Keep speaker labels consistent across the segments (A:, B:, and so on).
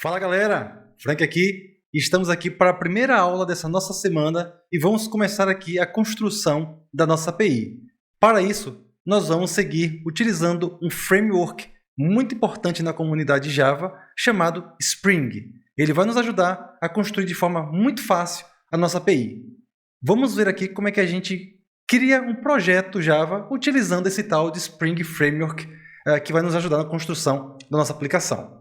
A: Fala galera, Frank aqui. Estamos aqui para a primeira aula dessa nossa semana e vamos começar aqui a construção da nossa API. Para isso, nós vamos seguir utilizando um framework muito importante na comunidade Java chamado Spring. Ele vai nos ajudar a construir de forma muito fácil a nossa API. Vamos ver aqui como é que a gente cria um projeto Java utilizando esse tal de Spring Framework que vai nos ajudar na construção da nossa aplicação.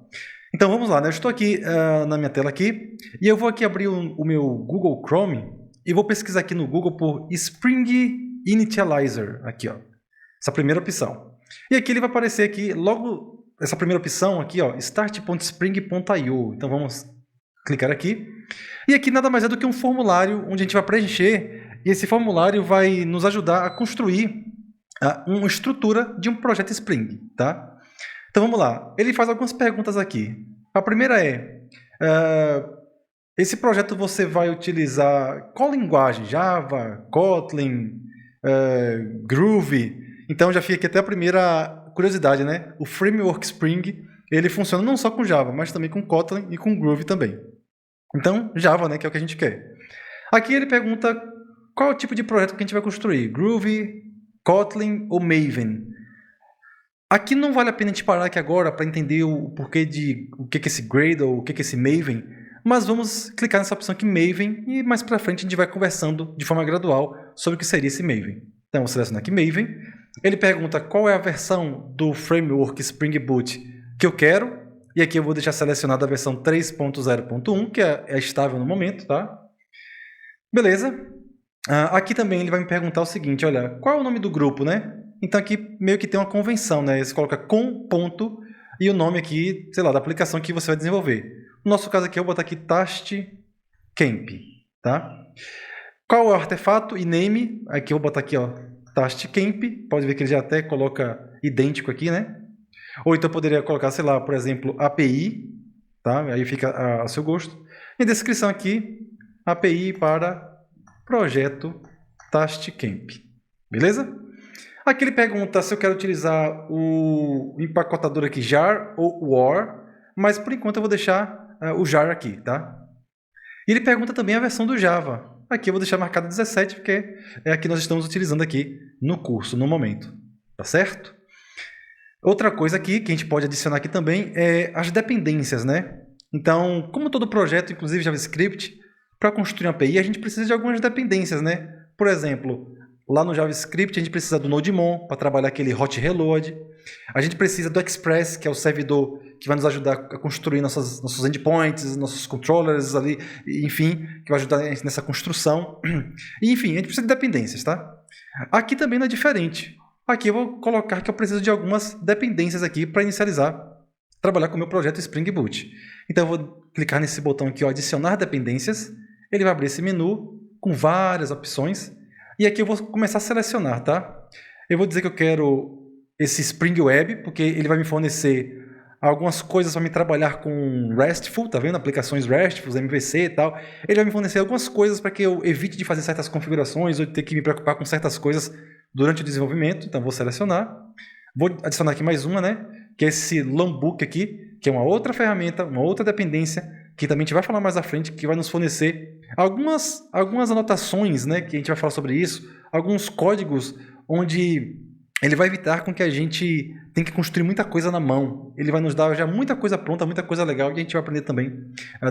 A: Então vamos lá, né? Eu estou aqui na minha tela aqui e eu vou aqui abrir o meu Google Chrome e vou pesquisar aqui no Google por Spring Initializer, aqui ó, essa primeira opção. E aqui ele vai aparecer aqui logo essa primeira opção aqui, ó, start.spring.io. Então vamos clicar aqui. E aqui nada mais é do que um formulário onde a gente vai preencher e esse formulário vai nos ajudar a construir uma estrutura de um projeto Spring, tá? Então vamos lá, ele faz algumas perguntas aqui. A primeira é, esse projeto você vai utilizar qual linguagem? Java, Kotlin, Groovy? Então já fica aqui até a primeira curiosidade, né? O Framework Spring, ele funciona não só com Java, mas também com Kotlin e com Groovy também. Então Java, né, que é o que a gente quer. Aqui ele pergunta qual é o tipo de projeto que a gente vai construir, Groovy, Kotlin ou Maven? Aqui não vale a pena a gente parar aqui agora para entender o porquê de o que é esse Gradle, o que é esse Maven, mas vamos clicar nessa opção aqui Maven e mais para frente a gente vai conversando de forma gradual sobre o que seria esse Maven. Então vou selecionar aqui Maven, ele pergunta qual é a versão do framework Spring Boot que eu quero, e aqui eu vou deixar selecionada a versão 3.0.1, que é estável no momento, tá? Beleza. Aqui também ele vai me perguntar o seguinte, olha, qual é o nome do grupo, né? Então aqui meio que tem uma convenção, né? Você coloca com ponto e o nome aqui, sei lá, da aplicação que você vai desenvolver. No nosso caso aqui eu vou botar aqui Task Camp, tá? Qual é o artefato e name? Aqui eu vou botar aqui, ó, Task Camp. Pode ver que ele já até coloca idêntico aqui, né? Ou então eu poderia colocar, sei lá, por exemplo, API, tá? Aí fica a seu gosto. E descrição aqui, API para projeto Task Camp. Beleza? Aqui ele pergunta se eu quero utilizar o empacotador aqui jar ou war, mas por enquanto eu vou deixar o jar aqui, tá? E ele pergunta também a versão do Java. Aqui eu vou deixar marcado 17, porque é a que nós estamos utilizando aqui no curso, no momento. Tá certo? Outra coisa aqui que a gente pode adicionar aqui também é as dependências, né? Então, como todo projeto, inclusive JavaScript, para construir uma API, a gente precisa de algumas dependências, né? Por exemplo, lá no JavaScript, a gente precisa do NodeMon para trabalhar aquele hot reload. A gente precisa do Express, que é o servidor que vai nos ajudar a construir nossos endpoints, nossos controllers ali, enfim, que vai ajudar nessa construção. E, enfim, a gente precisa de dependências, tá? Aqui também não é diferente. Aqui eu vou colocar que eu preciso de algumas dependências aqui para inicializar, trabalhar com o meu projeto Spring Boot. Então eu vou clicar nesse botão aqui, ó, adicionar dependências. Ele vai abrir esse menu com várias opções. E aqui eu vou começar a selecionar, tá? Eu vou dizer que eu quero esse Spring Web, porque ele vai me fornecer algumas coisas para me trabalhar com RESTful, tá vendo? Aplicações RESTful, MVC e tal. Ele vai me fornecer algumas coisas para que eu evite de fazer certas configurações ou de ter que me preocupar com certas coisas durante o desenvolvimento. Então vou selecionar. Vou adicionar aqui mais uma, né? Que é esse Lambuk aqui, que é uma outra ferramenta, uma outra dependência, que também a gente vai falar mais à frente, que vai nos fornecer algumas anotações, né, que a gente vai falar sobre isso, alguns códigos onde ele vai evitar com que a gente tenha que construir muita coisa na mão. Ele vai nos dar já muita coisa pronta, muita coisa legal, e a gente vai aprender também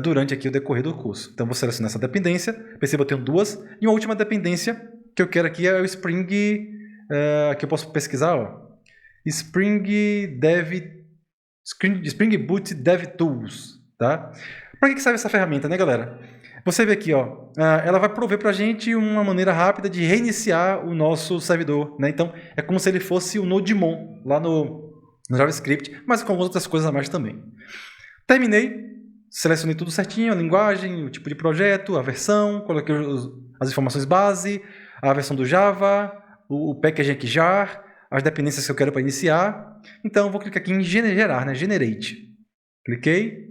A: durante aqui o decorrer do curso. Então, vou selecionar essa dependência. Perceba, eu tenho duas. E uma última dependência que eu quero aqui é o Spring, que eu posso pesquisar, ó. Spring Boot Dev Tools, tá? Para que serve essa ferramenta, né, galera? Você vê aqui, ó, ela vai prover para a gente uma maneira rápida de reiniciar o nosso servidor, né? Então, é como se ele fosse o NodeMon lá no JavaScript, mas com outras coisas a mais também. Terminei, selecionei tudo certinho, a linguagem, o tipo de projeto, a versão, coloquei as informações base, a versão do Java, o packaging aqui jar, as dependências que eu quero para iniciar. Então, eu vou clicar aqui em gerar, né? Generate. Cliquei.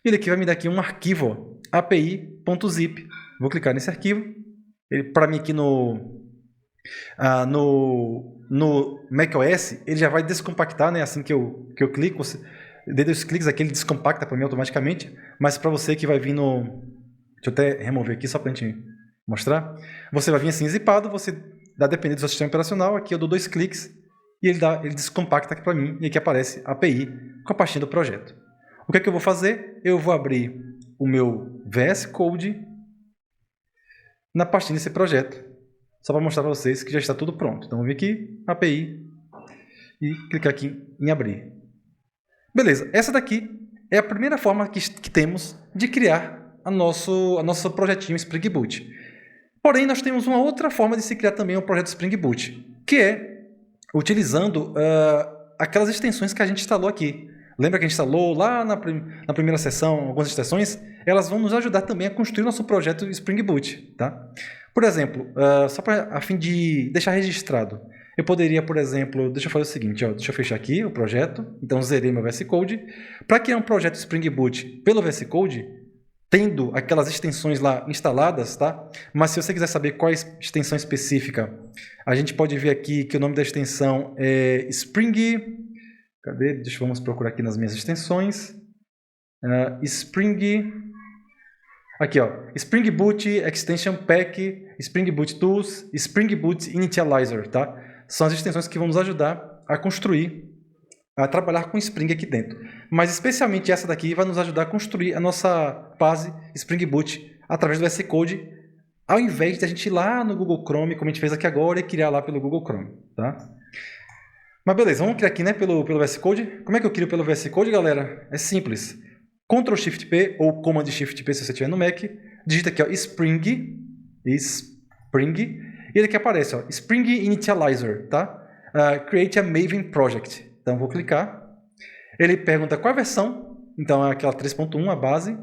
A: E ele aqui vai me dar aqui um arquivo, api.zip. Vou clicar nesse arquivo. Para mim aqui no macOS, ele já vai descompactar, né? Assim que eu clico, dei 2 cliques aqui, ele descompacta para mim automaticamente, mas para você que vai vir no... Deixa eu até remover aqui só para a gente mostrar. Você vai vir assim zipado, você dá dependendo do seu sistema operacional, aqui eu dou 2 cliques e ele descompacta aqui para mim e aqui aparece a API com a pastinha do projeto. O que é que eu vou fazer? Eu vou abrir o meu VS Code na pastinha desse projeto, só para mostrar para vocês que já está tudo pronto. Então, vou vir aqui, API, e clicar aqui em abrir. Beleza, essa daqui é a primeira forma que temos de criar a nosso projetinho Spring Boot. Porém, nós temos uma outra forma de se criar também um projeto Spring Boot, que é utilizando aquelas extensões que a gente instalou aqui. Lembra que a gente instalou lá na primeira sessão algumas extensões? Elas vão nos ajudar também a construir nosso projeto Spring Boot. Tá? Por exemplo, só a fim de deixar registrado, eu poderia, por exemplo, deixa eu fazer o seguinte, deixa eu fechar aqui o projeto, então zerei meu VS Code. Para criar um projeto Spring Boot pelo VS Code, tendo aquelas extensões lá instaladas, tá? Mas se você quiser saber qual é a extensão específica, a gente pode ver aqui que o nome da extensão é Spring... Cadê? Vamos procurar aqui nas minhas extensões. Spring... Aqui, Spring Boot Extension Pack, Spring Boot Tools, Spring Boot Initializer, tá? São as extensões que vão nos ajudar a construir, a trabalhar com Spring aqui dentro. Mas especialmente essa daqui vai nos ajudar a construir a nossa base Spring Boot através do VS Code, ao invés de a gente ir lá no Google Chrome, como a gente fez aqui agora, e criar lá pelo Google Chrome, tá? Mas beleza, vamos criar aqui, né, pelo VS Code. Como é que eu crio pelo VS Code, galera? É simples. Ctrl Shift P ou Command Shift P se você estiver no Mac. Digita aqui, Spring, e ele aqui aparece, Spring Initializer, tá? Create a Maven Project. Então, vou clicar. Ele pergunta qual a versão. Então, é aquela 3.1, a base.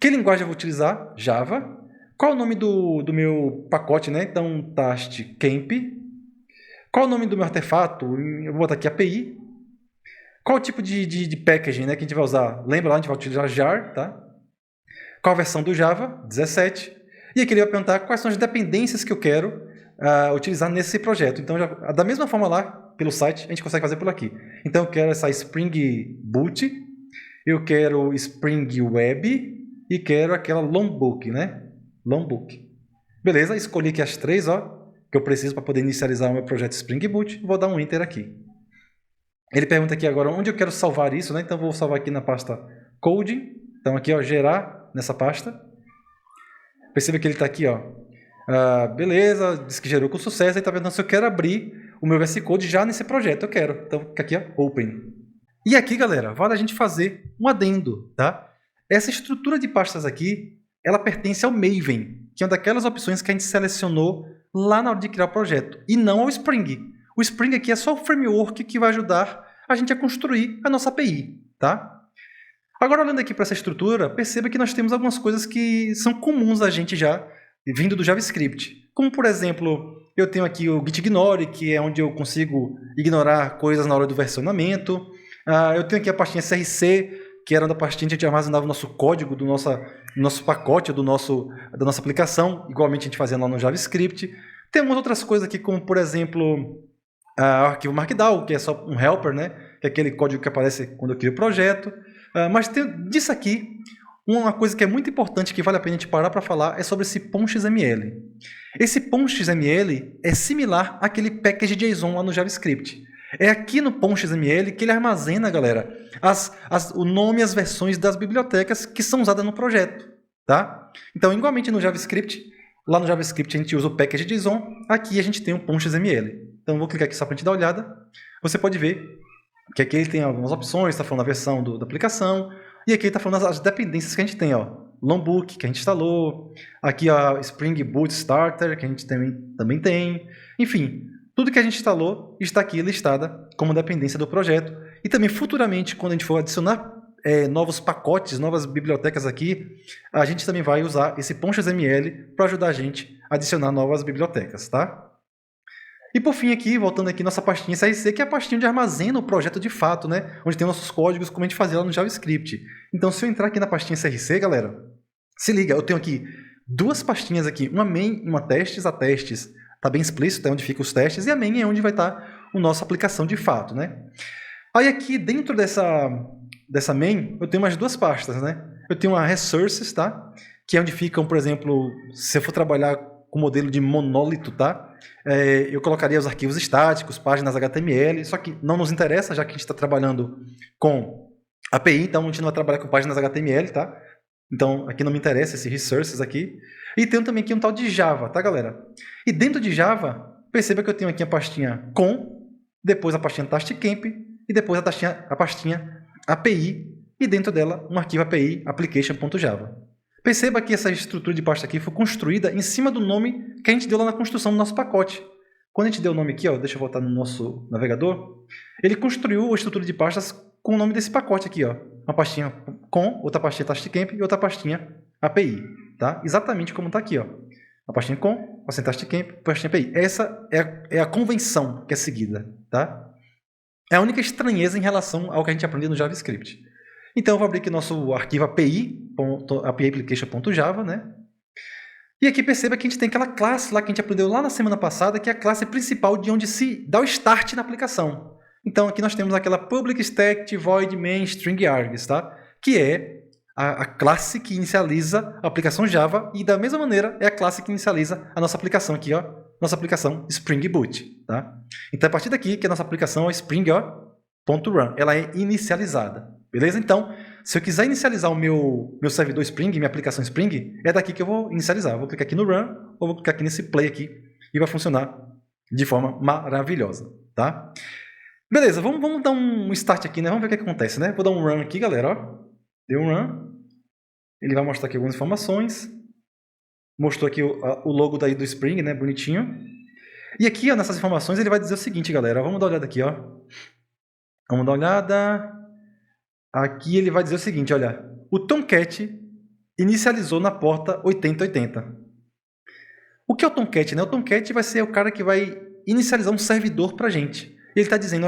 A: Que linguagem eu vou utilizar? Java. Qual o nome do meu pacote, né? Então, Tast Camp. Qual o nome do meu artefato? Eu vou botar aqui API. Qual o tipo de packaging, né, que a gente vai usar? Lembra lá, a gente vai utilizar jar, tá? Qual a versão do Java? 17. E aqui ele vai perguntar quais são as dependências que eu quero utilizar nesse projeto. Então, da mesma forma lá, pelo site, a gente consegue fazer por aqui. Então, eu quero essa Spring Boot, eu quero Spring Web e quero aquela Longbook, né? Longbook. Beleza, escolhi aqui as 3, que eu preciso para poder inicializar o meu projeto Spring Boot. Vou dar um Enter aqui. Ele pergunta aqui agora onde eu quero salvar isso, né? Então, vou salvar aqui na pasta Code. Então, aqui, gerar nessa pasta. Perceba que ele está aqui, beleza, diz que gerou com sucesso. Ele está perguntando se eu quero abrir o meu VS Code já nesse projeto. Eu quero. Então, fica aqui, Open. E aqui, galera, vale a gente fazer um adendo, tá? Essa estrutura de pastas aqui, ela pertence ao Maven, que é uma daquelas opções que a gente selecionou lá na hora de criar o projeto, e não ao Spring. O Spring aqui é só o framework que vai ajudar a gente a construir a nossa API, tá? Agora, olhando aqui para essa estrutura, perceba que nós temos algumas coisas que são comuns a gente já, vindo do JavaScript. Como, por exemplo, eu tenho aqui o gitignore, que é onde eu consigo ignorar coisas na hora do versionamento. Eu tenho aqui a pastinha src, que era da pastinha que a gente armazenava o nosso código do nosso pacote, da nossa aplicação, igualmente a gente fazia lá no JavaScript. Temos outras coisas aqui, como, por exemplo, o arquivo Markdown, que é só um helper, né? Que é aquele código que aparece quando eu crio o projeto. Mas disso aqui, uma coisa que é muito importante, que vale a pena a gente parar para falar, é sobre esse POM.xml. Esse POM.xml é similar àquele package JSON lá no JavaScript. É aqui no POM.xml que ele armazena, galera, o nome e as versões das bibliotecas que são usadas no projeto. Tá? Então, igualmente no JavaScript, lá no JavaScript a gente usa o package JSON, aqui a gente tem o POM.xml. Então, eu vou clicar aqui só para a gente dar uma olhada. Você pode ver que aqui ele tem algumas opções, está falando da versão da aplicação, e aqui ele está falando das dependências que a gente tem. Longbook, que a gente instalou, aqui Spring Boot Starter, que a gente também tem. Enfim, tudo que a gente instalou está aqui listada como dependência do projeto. E também, futuramente, quando a gente for adicionar novos pacotes, novas bibliotecas aqui, a gente também vai usar esse POM.xml para ajudar a gente a adicionar novas bibliotecas, tá? E por fim aqui, voltando aqui nossa pastinha src, que é a pastinha onde armazena o projeto de fato, né? Onde tem nossos códigos, como a gente fazia lá no JavaScript. Então, se eu entrar aqui na pastinha src, galera, se liga, eu tenho aqui 2 pastinhas aqui, uma main e uma testes. A testes está bem explícito, é onde ficam os testes, e a main é onde vai estar a nossa aplicação de fato, né? Aí aqui, dentro dessa main, eu tenho mais duas pastas, né? Eu tenho uma resources, tá? Que é onde ficam, por exemplo, se eu for trabalhar com modelo de monólito, tá? Eu colocaria os arquivos estáticos, páginas HTML, só que não nos interessa, já que a gente está trabalhando com API, então a gente não vai trabalhar com páginas HTML, tá? Então, aqui não me interessa esse resources aqui. E tenho também aqui um tal de Java, tá, galera? E dentro de Java, perceba que eu tenho aqui a pastinha com, depois a pastinha Tasticamp, e depois a pastinha API, e dentro dela um arquivo API application.java. Perceba que essa estrutura de pasta aqui foi construída em cima do nome que a gente deu lá na construção do nosso pacote. Quando a gente deu o nome aqui, ó, deixa eu voltar no nosso navegador, ele construiu a estrutura de pastas com o nome desse pacote aqui, ó. Uma pastinha com, outra pastinha Tasticamp e outra pastinha API. Tá? Exatamente como está aqui. Ó. A pastinha com, pastinha Tasticamp, pastinha API. Essa é a convenção que é seguida. Tá? É a única estranheza em relação ao que a gente aprendeu no JavaScript. Então, eu vou abrir aqui nosso arquivo API application.java, né? E aqui perceba que a gente tem aquela classe lá que a gente aprendeu lá na semana passada, que é a classe principal de onde se dá o start na aplicação. Então, aqui nós temos aquela public static void main string args, tá? Que é a classe que inicializa a aplicação Java e, da mesma maneira, é a classe que inicializa a nossa aplicação aqui, ó, nossa aplicação Spring Boot, tá? Então, a partir daqui, que a nossa aplicação é Spring, ó, .run, ela é inicializada, beleza? Então, se eu quiser inicializar o meu servidor Spring, minha aplicação Spring, é daqui que eu vou inicializar. Eu vou clicar aqui no Run, ou vou clicar aqui nesse Play aqui, e vai funcionar de forma maravilhosa, tá? Beleza, vamos dar um start aqui, né? Vamos ver o que acontece, né? Vou dar um Run aqui, galera, ó. Deu um Run. Ele vai mostrar aqui algumas informações. Mostrou aqui o logo daí do Spring, né? Bonitinho. E aqui, ó, nessas informações, ele vai dizer o seguinte, galera. Vamos dar uma olhada aqui, ó. Vamos dar uma olhada. Aqui ele vai dizer o seguinte, olha. O Tomcat inicializou na porta 8080. O que é o Tomcat, né? O Tomcat vai ser o cara que vai inicializar um servidor para a gente. Ele está dizendo,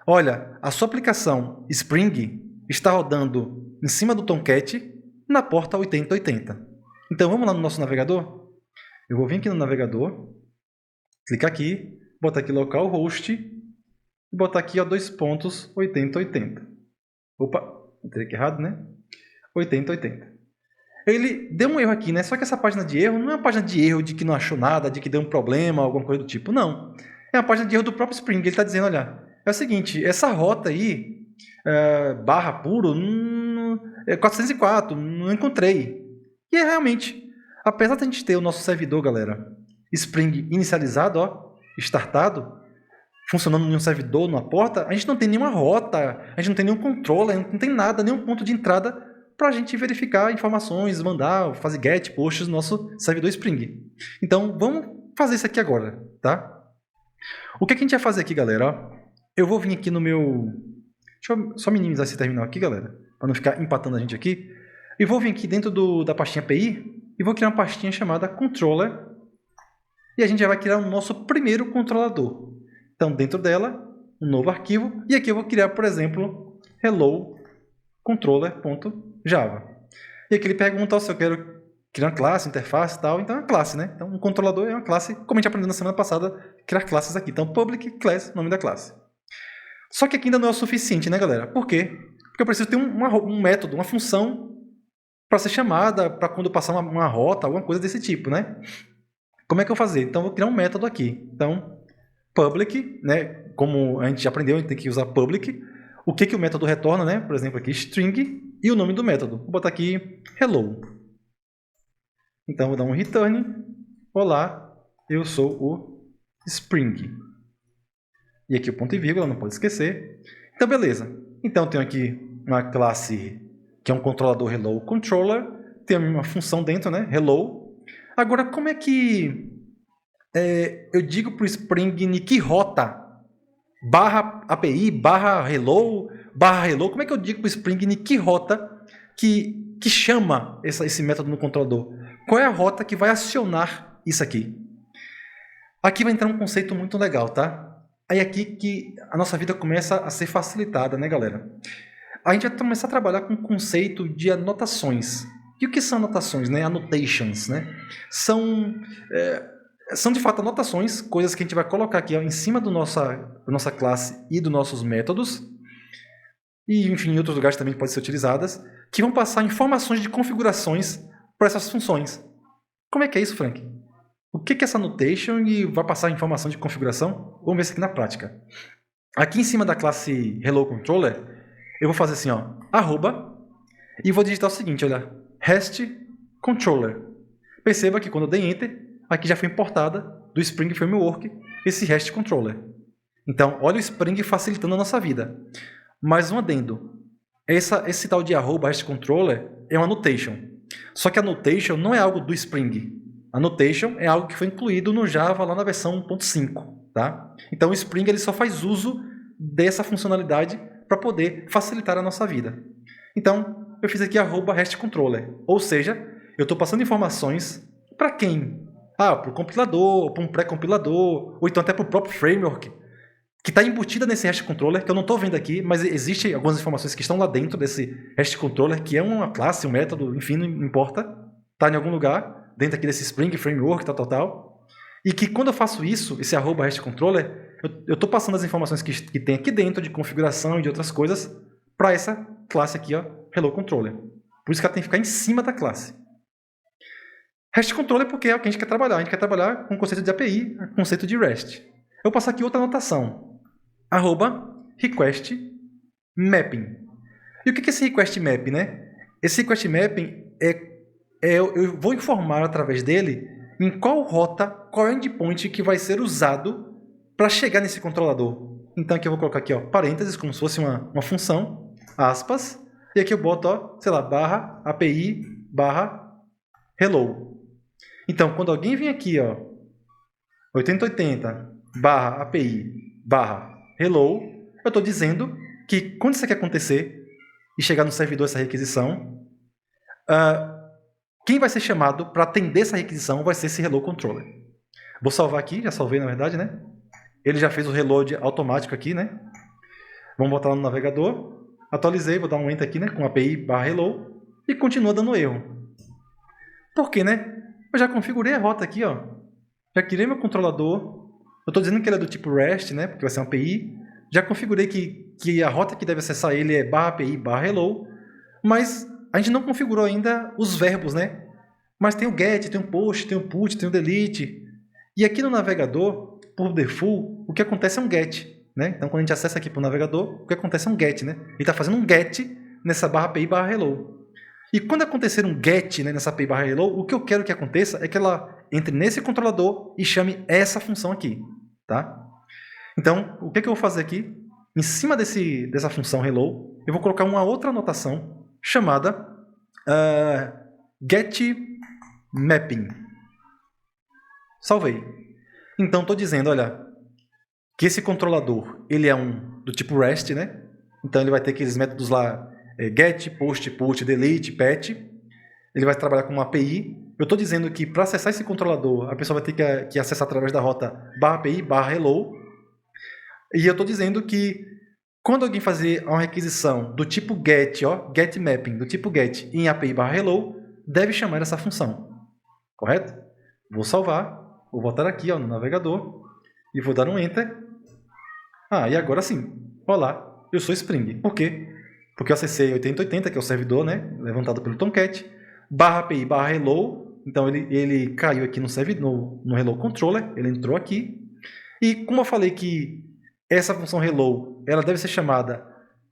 A: olha, a sua aplicação Spring está rodando em cima do Tomcat na porta 8080. Então, vamos lá no nosso navegador. Eu vou vir aqui no navegador, clicar aqui, botar aqui localhost e botar aqui, ó, 2.8080. Opa, entrei aqui errado, né? 8080. Ele deu um erro aqui, né? Só que essa página de erro não é uma página de erro de que não achou nada, de que deu um problema, alguma coisa do tipo. Não. É uma página de erro do próprio Spring. Ele está dizendo, olha, é o seguinte, essa rota aí, barra puro, 404, não encontrei. E é realmente, apesar de a gente ter o nosso servidor, galera, Spring inicializado, ó, startado, funcionando em um servidor, numa porta, a gente não tem nenhuma rota, a gente não tem nenhum controller, não tem nada, nenhum ponto de entrada para a gente verificar informações, mandar, fazer get, posts no nosso servidor Spring. Então, vamos fazer isso aqui agora, tá? O que a gente vai fazer aqui, galera? Ó, eu vou vir aqui no meu... Deixa eu só minimizar esse terminal aqui, galera, para não ficar empatando a gente aqui. E vou vir aqui dentro da pastinha API e vou criar uma pastinha chamada controller. E a gente já vai criar o nosso primeiro controlador. Então, dentro dela, um novo arquivo. E aqui eu vou criar, por exemplo, hello controller.java. E aqui ele pergunta se eu quero criar uma classe, interface e tal. Então, é uma classe, né? Então, um controlador é uma classe, como a gente aprendeu na semana passada, criar classes aqui. Então, public class, nome da classe. Só que aqui ainda não é o suficiente, né, galera? Por quê? Porque eu preciso ter um método, uma função para ser chamada, para quando passar uma rota, alguma coisa desse tipo, né? Como é que eu vou fazer? Então, eu vou criar um método aqui. Então, public, né? Como a gente já aprendeu, a gente tem que usar public. O que o método retorna, né? Por exemplo, aqui, string e o nome do método. Vou botar aqui hello. Então, vou dar um return. Olá, eu sou o Spring. E aqui o ponto e vírgula, não pode esquecer. Então, beleza. Então, tenho aqui uma classe que é um controlador hello controller. Tem uma função dentro, né? Hello. Agora, como é que eu digo para o Spring em que rota? Barra API, barra hello, como é que eu digo para o Spring em que rota que chama esse método no controlador? Qual é a rota que vai acionar isso aqui? Aqui vai entrar um conceito muito legal, tá? Aí aqui que a nossa vida começa a ser facilitada, né, galera? A gente vai começar a trabalhar com o conceito de anotações. E o que são anotações, né? Annotations, né? São de fato anotações, coisas que a gente vai colocar aqui, ó, em cima da nossa classe e dos nossos métodos, e, enfim, em outros lugares também podem ser utilizadas, que vão passar informações de configurações para essas funções. Como é que é isso, Frank? O que é essa annotation e vai passar informação de configuração? Vamos ver isso aqui na prática. Aqui em cima da classe HelloController, eu vou fazer assim, ó, arroba, e vou digitar o seguinte, olha, REST-Controller. Perceba que quando eu dei Enter, aqui já foi importada do Spring Framework esse REST-Controller. Então, olha o Spring facilitando a nossa vida. Mais um adendo. Esse tal de arroba REST-Controller é uma annotation. Só que a annotation não é algo do Spring. A annotation é algo que foi incluído no Java lá na versão 1.5. Tá? Então, o Spring ele só faz uso dessa funcionalidade para poder facilitar a nossa vida. Então, eu fiz aqui arroba REST-Controller. Ou seja, eu estou passando informações para quem? Para o compilador, para um pré-compilador, ou então até para o próprio framework, que está embutida nesse REST-Controller, que eu não estou vendo aqui, mas existem algumas informações que estão lá dentro desse REST-Controller, que é uma classe, um método, enfim, não importa, está em algum lugar, dentro aqui desse Spring Framework, tal. E que quando eu faço isso, esse arroba REST-Controller, eu estou passando as informações que tem aqui dentro, de configuração e de outras coisas, para essa classe aqui, ó, HelloController. Por isso que ela tem que ficar em cima da classe. REST-Controller porque é o que a gente quer trabalhar. A gente quer trabalhar com o conceito de API, o conceito de REST. Eu vou passar aqui outra anotação. Arroba request mapping. E o que é esse request mapping, né? Esse request mapping eu vou informar através dele em qual rota, qual endpoint que vai ser usado para chegar nesse controlador. Então aqui eu vou colocar aqui, ó, parênteses, como se fosse uma função, aspas, e aqui eu boto, ó, sei lá, barra API, barra hello. Então, quando alguém vem aqui, ó, 8080, barra API, barra hello, eu estou dizendo que quando isso aqui acontecer e chegar no servidor essa requisição, quem vai ser chamado para atender essa requisição vai ser esse Hello Controller. Vou salvar aqui, já salvei na verdade, né? Ele já fez o reload automático aqui, né? Vamos botar lá no navegador. Atualizei, vou dar um Enter aqui, né? Com API barra hello e continua dando erro. Por quê, né? Eu já configurei a rota aqui, ó. Já criei meu controlador. Eu estou dizendo que ele é do tipo REST, né? Porque vai ser uma API. Já configurei que a rota que deve acessar ele é barra API barra hello. Mas a gente não configurou ainda os verbos, né? Mas tem o get, tem o post, tem o put, tem o delete. E aqui no navegador, por default, o que acontece é um get, né? Então, quando a gente acessa aqui para o navegador, o que acontece é um get, né? Ele está fazendo um get nessa barra API barra hello. E quando acontecer um get, né, nessa API barra hello, o que eu quero que aconteça é que ela entre nesse controlador e chame essa função aqui, tá? Então, o que eu vou fazer aqui? Em cima dessa função hello, eu vou colocar uma outra anotação chamada getMapping. Salvei. Então, estou dizendo, olha, que esse controlador ele é do tipo REST, né? Então, ele vai ter aqueles métodos lá, get, post, put, delete, patch. Ele vai trabalhar com uma API. Eu estou dizendo que para acessar esse controlador, a pessoa vai ter que acessar através da rota barra API barra hello. E eu estou dizendo que quando alguém fazer uma requisição do tipo get, ó, getMapping, do tipo get em API barra hello, deve chamar essa função. Correto? Vou salvar, vou voltar aqui, ó, no navegador e vou dar um Enter. E agora sim. Olá, eu sou Spring. Por quê? Porque eu acessei 8080, que é o servidor, né, levantado pelo Tomcat, barra API barra hello. Então ele caiu aqui no servidor, no Hello Controller, ele entrou aqui. E como eu falei que essa função hello, ela deve ser chamada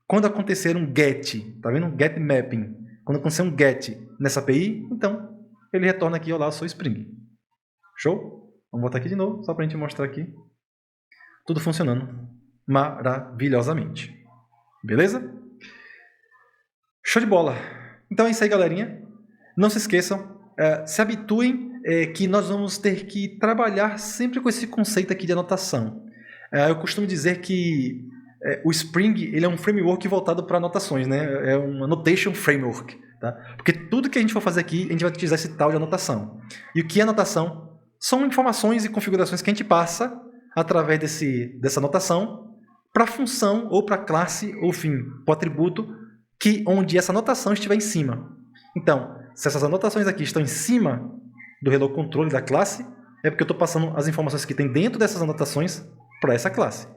A: quando acontecer um get, tá vendo? Get mapping. Quando acontecer um get nessa API, então ele retorna aqui, olá, eu sou Spring. Show? Vamos botar aqui de novo, só para a gente mostrar aqui. Tudo funcionando maravilhosamente. Beleza? Show de bola! Então é isso aí, galerinha. Não se esqueçam, se habituem que nós vamos ter que trabalhar sempre com esse conceito aqui de anotação. Eu costumo dizer que o Spring ele é um framework voltado para anotações, né? É um annotation framework. Tá? Porque tudo que a gente for fazer aqui, a gente vai utilizar esse tal de anotação. E o que é anotação? São informações e configurações que a gente passa através dessa anotação para a função ou para a classe, ou enfim, para o atributo onde essa anotação estiver em cima. Então, se essas anotações aqui estão em cima do Hello Controller da classe, é porque eu estou passando as informações que tem dentro dessas anotações para essa classe.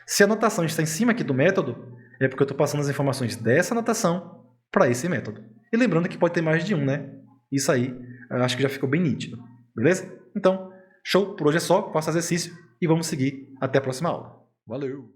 A: Se a anotação está em cima aqui do método, é porque eu estou passando as informações dessa anotação para esse método. E lembrando que pode ter mais de um, né? Isso aí, eu acho que já ficou bem nítido. Beleza? Então, show, por hoje é só, faça exercício e vamos seguir até a próxima aula. Valeu!